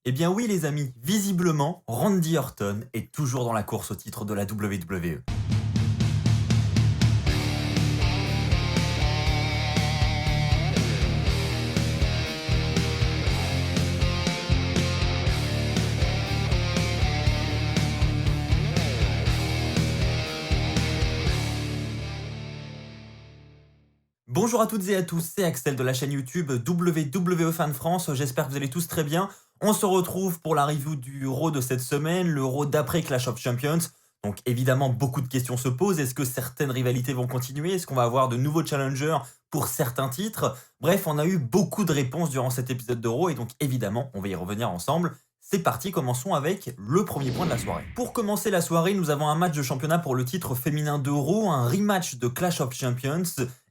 Eh bien oui les amis, visiblement, Randy Orton est toujours dans la course au titre de la WWE. Bonjour à toutes et à tous, c'est Axel de la chaîne YouTube WWE Fan France, j'espère que vous allez tous très bien. On se retrouve pour la review du Raw de cette semaine, le Raw d'après Clash of Champions. Donc évidemment, beaucoup de questions se posent. Est-ce que certaines rivalités vont continuer? Est-ce qu'on va avoir de nouveaux challengers pour certains titres? Bref, on a eu beaucoup de réponses durant cet épisode de Raw et donc évidemment, on va y revenir ensemble. C'est parti, commençons avec le premier point de la soirée. Pour commencer la soirée, nous avons un match de championnat pour le titre féminin de Raw, un rematch de Clash of Champions.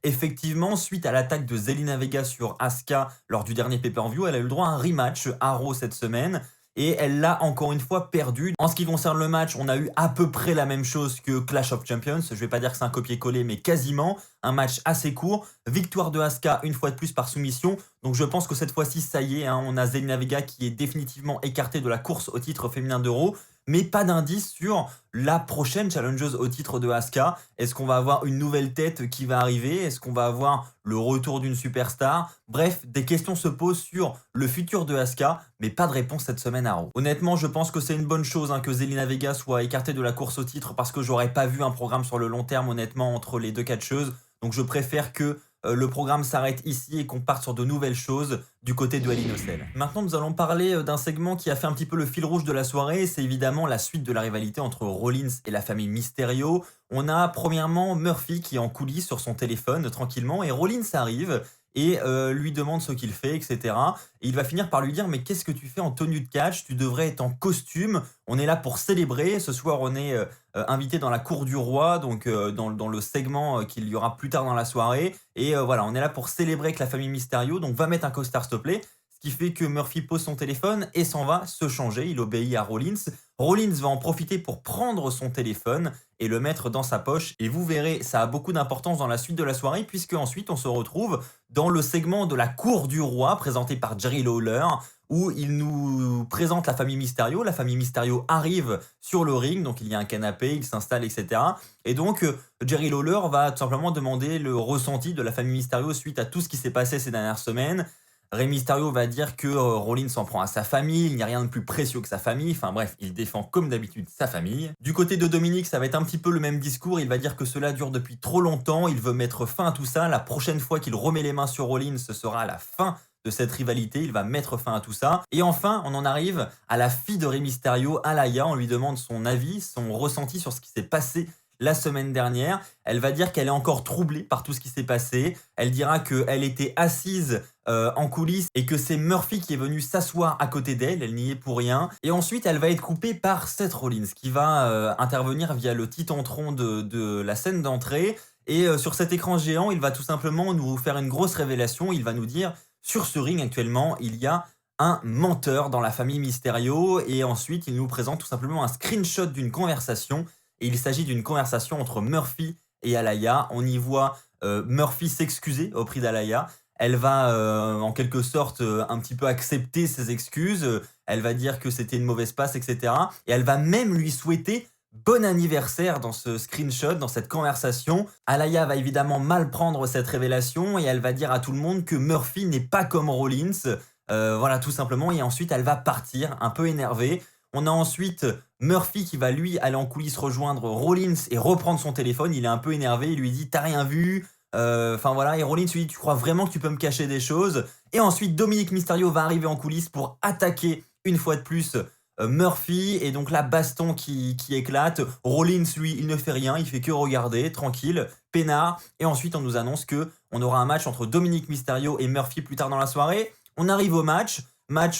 Effectivement, suite à l'attaque de Zelina Vega sur Asuka lors du dernier pay-per-view, elle a eu le droit à un rematch à Raw cette semaine. Et elle l'a encore une fois perdu. En ce qui concerne le match, on a eu à peu près la même chose que Clash of Champions. Je vais pas dire que c'est un copier-coller, mais quasiment. Un match assez court. Victoire de Asuka une fois de plus par soumission. Donc je pense que cette fois-ci, ça y est, hein, on a Zelina Vega qui est définitivement écartée de la course au titre féminin d'Euro. Mais pas d'indice sur la prochaine challengeuse au titre de Asuka. Est-ce qu'on va avoir une nouvelle tête qui va arriver? Est-ce qu'on va avoir le retour d'une superstar? Bref, des questions se posent sur le futur de Asuka, mais pas de réponse cette semaine à Raw. Honnêtement, je pense que c'est une bonne chose que Zelina Vega soit écartée de la course au titre parce que j'aurais pas vu un programme sur le long terme, honnêtement, entre les deux catcheuses. Donc je préfère que le programme s'arrête ici et qu'on parte sur de nouvelles choses du côté de Hell in a Cell. Maintenant, nous allons parler d'un segment qui a fait un petit peu le fil rouge de la soirée. C'est évidemment la suite de la rivalité entre Rollins et la famille Mysterio. On a premièrement Murphy qui est en coulisses sur son téléphone tranquillement et Rollins arrive et lui demande ce qu'il fait, etc. Et il va finir par lui dire « Mais qu'est-ce que tu fais en tenue de catch? Tu devrais être en costume. On est là pour célébrer. Ce soir, on est invité dans la cour du roi, donc dans le segment qu'il y aura plus tard dans la soirée. Et voilà, on est là pour célébrer avec la famille Mysterio. Donc, va mettre un costard, s'il te plaît. » Ce qui fait que Murphy pose son téléphone et s'en va se changer. Il obéit à Rollins. Rollins va en profiter pour prendre son téléphone et le mettre dans sa poche. Et vous verrez, ça a beaucoup d'importance dans la suite de la soirée puisque ensuite on se retrouve dans le segment de la cour du roi présenté par Jerry Lawler où il nous présente la famille Mysterio. La famille Mysterio arrive sur le ring, donc il y a un canapé, il s'installe, etc. Et donc Jerry Lawler va tout simplement demander le ressenti de la famille Mysterio suite à tout ce qui s'est passé ces dernières semaines. Rey Mysterio va dire que Rollins s'en prend à sa famille, il n'y a rien de plus précieux que sa famille, enfin bref, il défend comme d'habitude sa famille. Du côté de Dominic, ça va être un petit peu le même discours, il va dire que cela dure depuis trop longtemps, il veut mettre fin à tout ça, la prochaine fois qu'il remet les mains sur Rollins, ce sera la fin de cette rivalité, il va mettre fin à tout ça. Et enfin, on en arrive à la fille de Rey Mysterio, Alaya, on lui demande son avis, son ressenti sur ce qui s'est passé la semaine dernière. Elle va dire qu'elle est encore troublée par tout ce qui s'est passé. Elle dira qu'elle était assise en coulisses et que c'est Murphy qui est venu s'asseoir à côté d'elle. Elle n'y est pour rien. Et ensuite, elle va être coupée par Seth Rollins qui va intervenir via le titantron de la scène d'entrée. Et sur cet écran géant, il va tout simplement nous faire une grosse révélation. Il va nous dire, sur ce ring actuellement, il y a un menteur dans la famille Mysterio. Et ensuite, il nous présente tout simplement un screenshot d'une conversation. Et il s'agit d'une conversation entre Murphy et Alaya. On y voit Murphy s'excuser au prix d'Alaya. Elle va en quelque sorte un petit peu accepter ses excuses. Elle va dire que c'était une mauvaise passe, etc. Et elle va même lui souhaiter bon anniversaire dans ce screenshot, dans cette conversation. Alaya va évidemment mal prendre cette révélation et elle va dire à tout le monde que Murphy n'est pas comme Rollins. Voilà, tout simplement. Et ensuite, elle va partir un peu énervée. On a ensuite Murphy qui va lui aller en coulisses rejoindre Rollins et reprendre son téléphone. Il est un peu énervé, il lui dit « T'as rien vu ?» Enfin voilà, et Rollins lui dit « Tu crois vraiment que tu peux me cacher des choses ?» Et ensuite Dominic Mysterio va arriver en coulisses pour attaquer une fois de plus Murphy. Et donc là, baston qui éclate. Rollins, lui, il ne fait rien, il fait que regarder, tranquille, peinard. Et ensuite, on nous annonce qu'on aura un match entre Dominic Mysterio et Murphy plus tard dans la soirée. On arrive au match.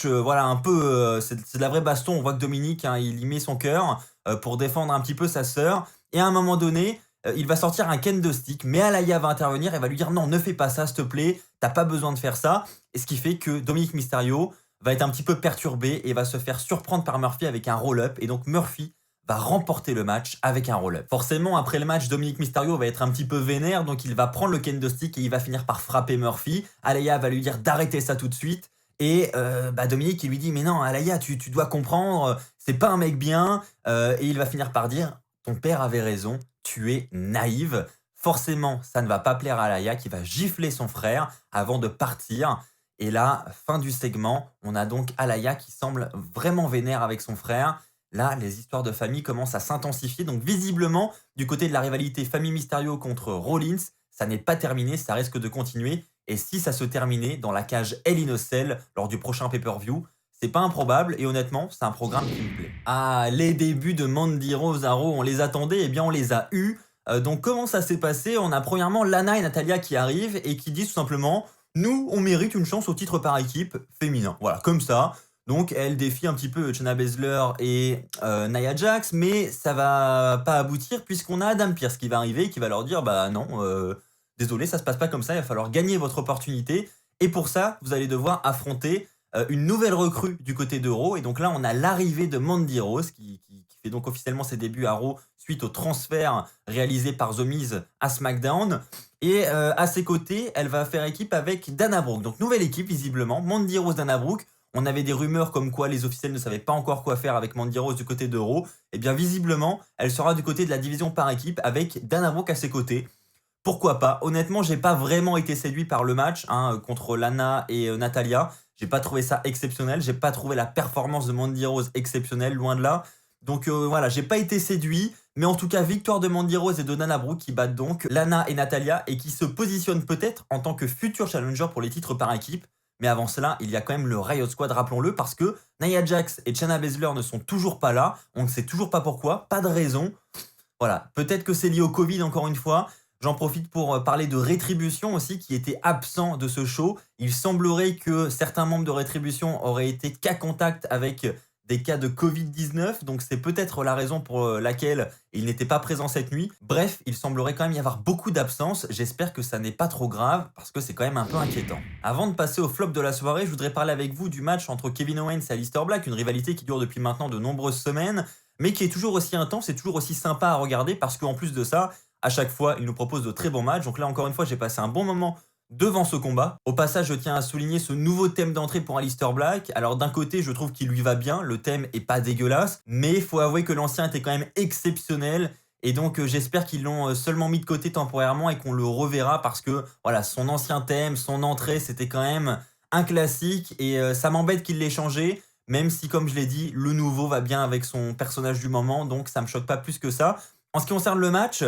Voilà, un peu, c'est de la vraie baston. On voit que Dominic, il y met son cœur pour défendre un petit peu sa sœur. Et à un moment donné, il va sortir un kendo stick, mais Alaya va intervenir et va lui dire « Non, ne fais pas ça, s'il te plaît, t'as pas besoin de faire ça. » Et ce qui fait que Dominic Mysterio va être un petit peu perturbé et va se faire surprendre par Murphy avec un roll-up. Et donc Murphy va remporter le match avec un roll-up. Forcément, après le match, Dominic Mysterio va être un petit peu vénère, donc il va prendre le kendo stick et il va finir par frapper Murphy. Alaya va lui dire d'arrêter ça tout de suite. Et Dominique, il lui dit: «Mais non, Alaya, tu dois comprendre, c'est pas un mec bien», et il va finir par dire: «Ton père avait raison, tu es naïve». Forcément, ça ne va pas plaire à Alaya qui va gifler son frère avant de partir. Et là, fin du segment, on a donc Alaya qui semble vraiment vénère avec son frère. Là, les histoires de famille commencent à s'intensifier. Donc visiblement, du côté de la rivalité famille Mysterio contre Rollins, ça n'est pas terminé, ça risque de continuer. Et si ça se terminait dans la cage Hell in a Cell lors du prochain pay-per-view, c'est pas improbable et honnêtement, c'est un programme qui me plaît. Ah, les débuts de Mandy Rose à Raw, on les attendait, eh bien on les a eus. Donc comment ça s'est passé? On a premièrement Lana et Natalia qui arrivent et qui disent tout simplement: nous, on mérite une chance au titre par équipe féminin. Voilà, comme ça. Donc elles défient un petit peu Shayna Baszler et Nia Jax, mais ça va pas aboutir puisqu'on a Adam Pearce qui va arriver et qui va leur dire: bah non, désolé, ça se passe pas comme ça, il va falloir gagner votre opportunité. Et pour ça, vous allez devoir affronter une nouvelle recrue du côté de Raw. Et donc là, on a l'arrivée de Mandy Rose qui fait donc officiellement ses débuts à Raw suite au transfert réalisé par The Miz à SmackDown. Et à ses côtés, elle va faire équipe avec Dana Brooke. Donc nouvelle équipe visiblement, Mandy Rose, Dana Brooke. On avait des rumeurs comme quoi les officiels ne savaient pas encore quoi faire avec Mandy Rose du côté de Raw. Et bien visiblement, elle sera du côté de la division par équipe avec Dana Brooke à ses côtés. Pourquoi pas? Honnêtement, j'ai pas vraiment été séduit par le match contre Lana et Natalia. J'ai pas trouvé ça exceptionnel. J'ai pas trouvé la performance de Mandy Rose exceptionnelle, loin de là. Donc voilà, j'ai pas été séduit. Mais en tout cas, victoire de Mandy Rose et de Dana Brooke qui battent donc Lana et Natalia et qui se positionnent peut-être en tant que futurs challengers pour les titres par équipe. Mais avant cela, il y a quand même le Riot Squad, rappelons-le, parce que Nia Jax et Shayna Baszler ne sont toujours pas là. On ne sait toujours pas pourquoi, pas de raison. Voilà, peut-être que c'est lié au Covid encore une fois. J'en profite pour parler de Rétribution aussi, qui était absent de ce show. Il semblerait que certains membres de Rétribution auraient été cas contact avec des cas de Covid-19, donc c'est peut-être la raison pour laquelle il n'était pas présent cette nuit. Bref, il semblerait quand même y avoir beaucoup d'absences. J'espère que ça n'est pas trop grave, parce que c'est quand même un peu inquiétant. Avant de passer au flop de la soirée, je voudrais parler avec vous du match entre Kevin Owens et Aleister Black, une rivalité qui dure depuis maintenant de nombreuses semaines, mais qui est toujours aussi intense et toujours aussi sympa à regarder, parce qu'en plus de ça, à chaque fois, il nous propose de très bons matchs. Donc là, encore une fois, j'ai passé un bon moment devant ce combat. Au passage, je tiens à souligner ce nouveau thème d'entrée pour Aleister Black. Alors d'un côté, je trouve qu'il lui va bien, le thème est pas dégueulasse, mais il faut avouer que l'ancien était quand même exceptionnel. Et donc j'espère qu'ils l'ont seulement mis de côté temporairement et qu'on le reverra parce que voilà, son ancien thème, son entrée, c'était quand même un classique et ça m'embête qu'il l'ait changé. Même si, comme je l'ai dit, le nouveau va bien avec son personnage du moment, donc ça me choque pas plus que ça. En ce qui concerne le match,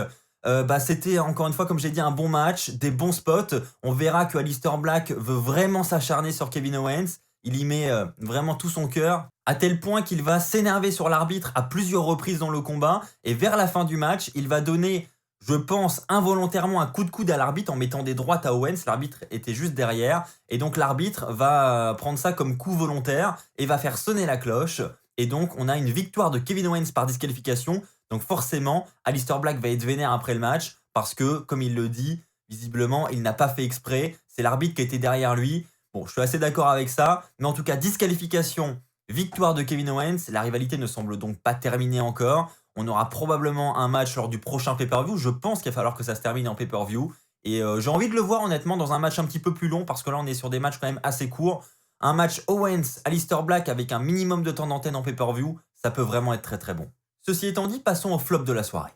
c'était encore une fois, comme j'ai dit, un bon match, des bons spots. On verra que Aleister Black veut vraiment s'acharner sur Kevin Owens. Il y met vraiment tout son cœur, à tel point qu'il va s'énerver sur l'arbitre à plusieurs reprises dans le combat. Et vers la fin du match, il va donner, je pense, involontairement un coup de coude à l'arbitre en mettant des droites à Owens. L'arbitre était juste derrière. Et donc l'arbitre va prendre ça comme coup volontaire et va faire sonner la cloche. Et donc on a une victoire de Kevin Owens par disqualification. Donc forcément, Aleister Black va être vénère après le match parce que, comme il le dit, visiblement, il n'a pas fait exprès. C'est l'arbitre qui était derrière lui. Bon, je suis assez d'accord avec ça. Mais en tout cas, disqualification, victoire de Kevin Owens. La rivalité ne semble donc pas terminée encore. On aura probablement un match lors du prochain pay-per-view. Je pense qu'il va falloir que ça se termine en pay-per-view. Et j'ai envie de le voir honnêtement dans un match un petit peu plus long parce que là, on est sur des matchs quand même assez courts. Un match Owens-Aleister Black avec un minimum de temps d'antenne en pay-per-view, ça peut vraiment être très très bon. Ceci étant dit, passons au flop de la soirée.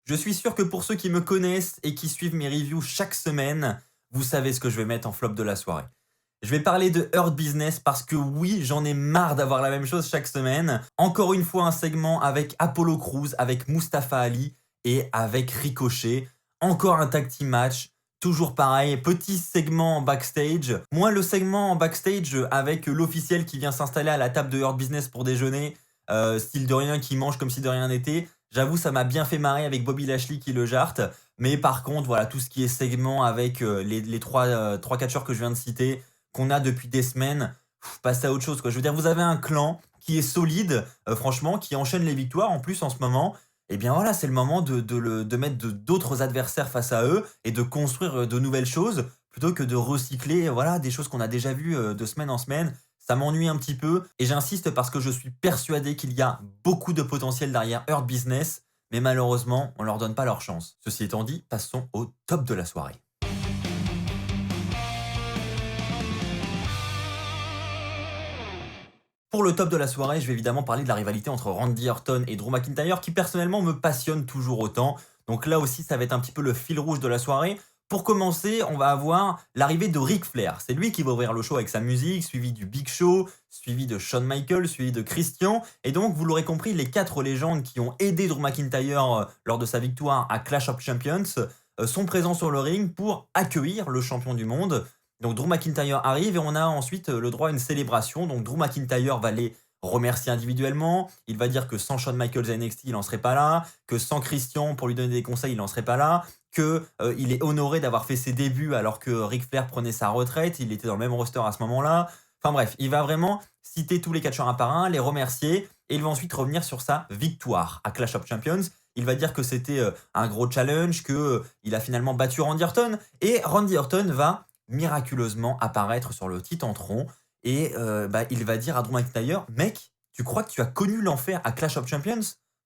Je suis sûr que pour ceux qui me connaissent et qui suivent mes reviews chaque semaine, vous savez ce que je vais mettre en flop de la soirée. Je vais parler de Hurt Business parce que oui, j'en ai marre d'avoir la même chose chaque semaine. Encore une fois, un segment avec Apollo Crews, avec Mustafa Ali et avec Ricochet. Encore un tag team match. Toujours pareil, petit segment en backstage. Moi, le segment en backstage avec l'officiel qui vient s'installer à la table de Hurt Business pour déjeuner, style de rien, qui mange comme si de rien n'était. J'avoue, ça m'a bien fait marrer avec Bobby Lashley qui le jarte. Mais par contre, voilà, tout ce qui est segment avec les trois catcheurs que je viens de citer, qu'on a depuis des semaines, passez à autre chose, quoi. Je veux dire, vous avez un clan qui est solide, franchement, qui enchaîne les victoires en plus en ce moment. Eh bien voilà, c'est le moment de mettre d'autres adversaires face à eux et de construire de nouvelles choses plutôt que de recycler voilà, des choses qu'on a déjà vues de semaine en semaine. Ça m'ennuie un petit peu et j'insiste parce que je suis persuadé qu'il y a beaucoup de potentiel derrière Hurt Business. mais malheureusement, on leur donne pas leur chance. Ceci étant dit, passons au top de la soirée. Pour le top de la soirée, je vais évidemment parler de la rivalité entre Randy Orton et Drew McIntyre qui personnellement me passionne toujours autant. Donc là aussi, ça va être un petit peu le fil rouge de la soirée. Pour commencer, on va avoir l'arrivée de Ric Flair. C'est lui qui va ouvrir le show avec sa musique, suivi du Big Show, suivi de Shawn Michaels, suivi de Christian. Et donc, vous l'aurez compris, les 4 légendes qui ont aidé Drew McIntyre lors de sa victoire à Clash of Champions sont présents sur le ring pour accueillir le champion du monde. Donc Drew McIntyre arrive et on a ensuite le droit à une célébration. Donc Drew McIntyre va les remercier individuellement. Il va dire que sans Shawn Michaels à NXT, il n'en serait pas là. Que sans Christian, pour lui donner des conseils, il n'en serait pas là. Il est honoré d'avoir fait ses débuts alors que Ric Flair prenait sa retraite. Il était dans le même roster à ce moment-là. Enfin bref, il va vraiment citer tous les catcheurs un par un, les remercier. Et il va ensuite revenir sur sa victoire à Clash of Champions. Il va dire que c'était un gros challenge, qu'il a finalement battu Randy Orton. Et Randy Orton va miraculeusement apparaître sur le Titantron et il va dire à Drew McIntyre: mec, tu crois que tu as connu l'enfer à Clash of Champions?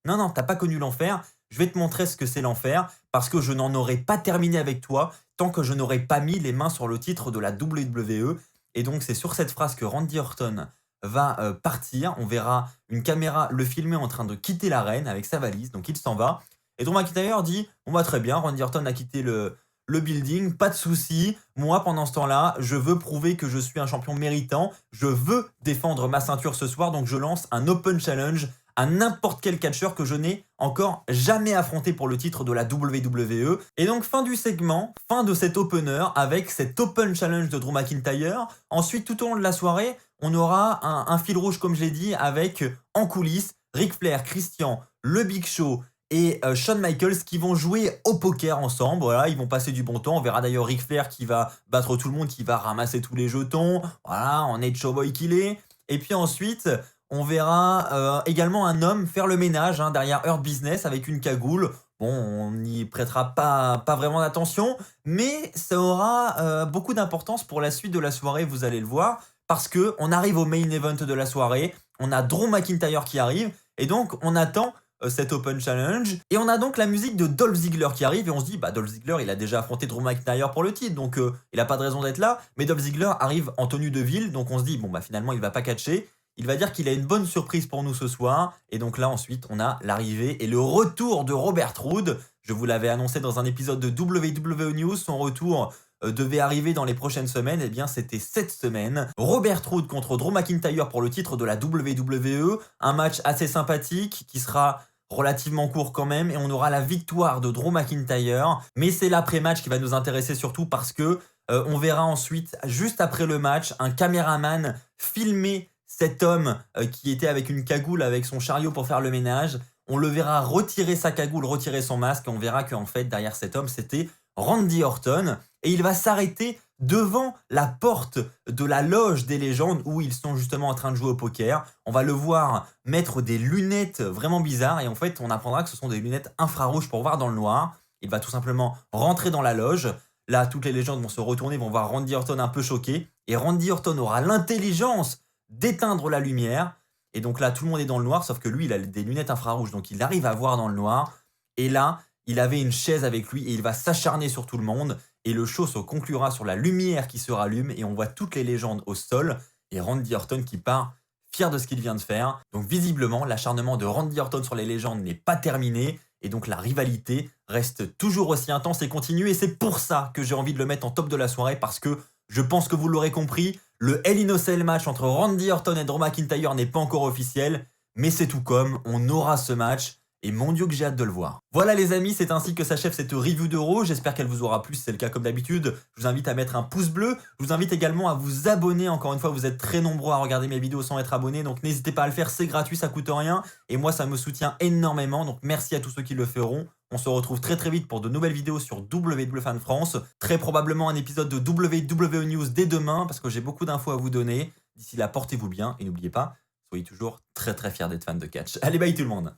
Non, t'as pas connu l'enfer, je vais te montrer ce que c'est l'enfer parce que je n'en aurais pas terminé avec toi tant que je n'aurais pas mis les mains sur le titre de la WWE. Et donc c'est sur cette phrase que Randy Orton va partir. On verra une caméra le filmer en train de quitter l'arène avec sa valise, donc il s'en va. Et Drew McIntyre dit: on va très bien, Randy Orton a quitté le building, pas de souci. Moi, pendant ce temps-là, je veux prouver que je suis un champion méritant. Je veux défendre ma ceinture ce soir, donc je lance un Open Challenge à n'importe quel catcheur que je n'ai encore jamais affronté pour le titre de la WWE. Et donc, fin du segment, fin de cet opener avec cet Open Challenge de Drew McIntyre. Ensuite, tout au long de la soirée, on aura un fil rouge, comme je l'ai dit, avec en coulisses Ric Flair, Christian, le Big Show et Shawn Michaels qui vont jouer au poker ensemble. Voilà, ils vont passer du bon temps. On verra d'ailleurs Ric Flair qui va battre tout le monde, qui va ramasser tous les jetons. Voilà, en Edge Showboy qu'il est. Et puis ensuite, on verra également un homme faire le ménage derrière Hurt Business avec une cagoule. Bon, on n'y prêtera pas vraiment d'attention, mais ça aura beaucoup d'importance pour la suite de la soirée, vous allez le voir, parce qu'on arrive au main event de la soirée. On a Drew McIntyre qui arrive, et donc on attend cet Open Challenge. Et on a donc la musique de Dolph Ziggler qui arrive et on se dit, Dolph Ziggler, il a déjà affronté Drew McIntyre pour le titre, donc il n'a pas de raison d'être là. Mais Dolph Ziggler arrive en tenue de ville, donc on se dit, finalement, il va pas catcher. Il va dire qu'il a une bonne surprise pour nous ce soir. Et donc là, ensuite, on a l'arrivée et le retour de Robert Roode. Je vous l'avais annoncé dans un épisode de WWE News, son retour devait arriver dans les prochaines semaines. Eh bien, c'était cette semaine. Robert Roode contre Drew McIntyre pour le titre de la WWE. Un match assez sympathique qui sera relativement court quand même, et on aura la victoire de Drew McIntyre. Mais c'est l'après-match qui va nous intéresser surtout parce que on verra ensuite, juste après le match, un caméraman filmer cet homme qui était avec une cagoule avec son chariot pour faire le ménage. On le verra retirer sa cagoule, retirer son masque, et on verra qu'en fait, derrière cet homme, c'était Randy Orton. Et il va s'arrêter devant la porte de la loge des légendes où ils sont justement en train de jouer au poker. On va le voir mettre des lunettes vraiment bizarres et en fait, on apprendra que ce sont des lunettes infrarouges pour voir dans le noir. Il va tout simplement rentrer dans la loge. Là, toutes les légendes vont se retourner, vont voir Randy Orton un peu choqué. Et Randy Orton aura l'intelligence d'éteindre la lumière. Et donc là, tout le monde est dans le noir, sauf que lui, il a des lunettes infrarouges, donc il arrive à voir dans le noir. Et là, il avait une chaise avec lui et il va s'acharner sur tout le monde. Et le show se conclura sur la lumière qui se rallume et on voit toutes les légendes au sol. Et Randy Orton qui part fier de ce qu'il vient de faire. Donc visiblement, l'acharnement de Randy Orton sur les légendes n'est pas terminé. Et donc la rivalité reste toujours aussi intense et continue. Et c'est pour ça que j'ai envie de le mettre en top de la soirée, parce que je pense que vous l'aurez compris, le Hell in a Cell match entre Randy Orton et Drew McIntyre n'est pas encore officiel. Mais c'est tout comme, on aura ce match. Et mon Dieu que j'ai hâte de le voir. Voilà les amis, c'est ainsi que s'achève cette review d'Euro. J'espère qu'elle vous aura plu. Si c'est le cas comme d'habitude, je vous invite à mettre un pouce bleu. Je vous invite également à vous abonner. Encore une fois, vous êtes très nombreux à regarder mes vidéos sans être abonnés. Donc n'hésitez pas à le faire, c'est gratuit, ça coûte rien. Et moi, ça me soutient énormément. Donc merci à tous ceux qui le feront. On se retrouve très très vite pour de nouvelles vidéos sur WWE Fan France. Très probablement un épisode de WWE News dès demain, parce que j'ai beaucoup d'infos à vous donner. D'ici là, portez-vous bien et n'oubliez pas, soyez toujours très très fiers d'être fan de catch. Allez, bye tout le monde!